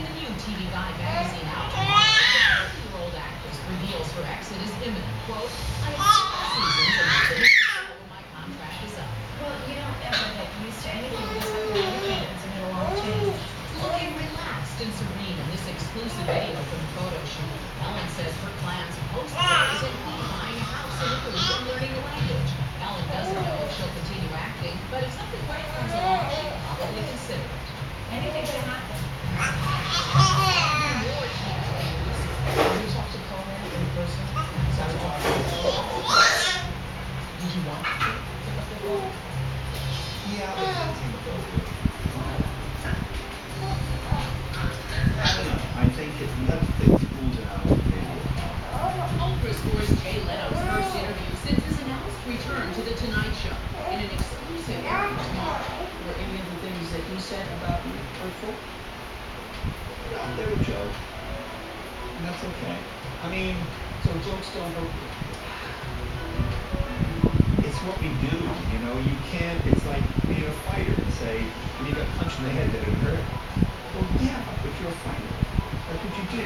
In the new TV Guide magazine out tomorrow, the 40-year-old actress reveals her exit is imminent. Quote, I have 6 seasons and the when my contract is up. Well, you don't ever get used to anything because I'm independent and it'll all change. Looking relaxed and serene in this exclusive video from the photo shoot, Ellen says her plans post-credits include buying a house in Italy and learning the language. Ellen doesn't know if she'll continue acting, but if something great comes along, she'll probably consider it. Anything can happen. More TV news. Did you talk to Conan in person? Did you want to pick up the phone? Yeah, but it didn't seem to go good. I don't know. I think let things cool down. Oprah scores Jay Leno's first interview since his announced return to The Tonight Show in an exclusive interview tomorrow. Were any of the things that he said about you hurtful? No, they were jokes. And that's okay. I mean, so jokes don't hurt you. It's what we do, you know. You can't, it's like being a fighter and say, when you got punched in the head, did it hurt? Well, yeah, but you're a fighter. That's what you do.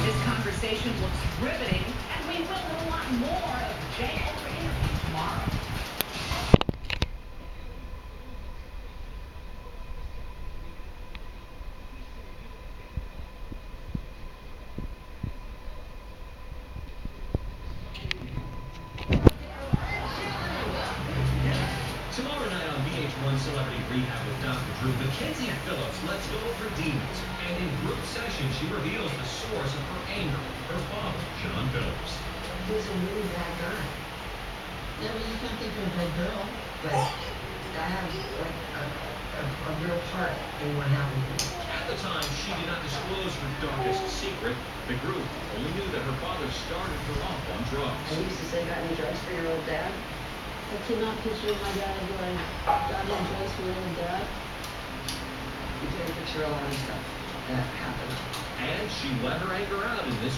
This conversation looks riveting, and we will have a lot more of Jay Oprah interview tomorrow. Tomorrow night on VH1 Celebrity Rehab with Dr. Drew, Mackenzie Phillips lets go of her demons, and in group session, she reveals the source of her anger, her father, John Phillips. He's a really bad guy. Yeah, well, you can't think of a bad girl, but I have like a real part in what happened to me. At the time, she did not disclose her darkest secret. The group only knew that her father started her off on drugs. I used to say, got any drugs for your old dad? I cannot picture my dad going, got him drugs for his dad. You can't picture a lot of stuff that happened. And she let her anger out in this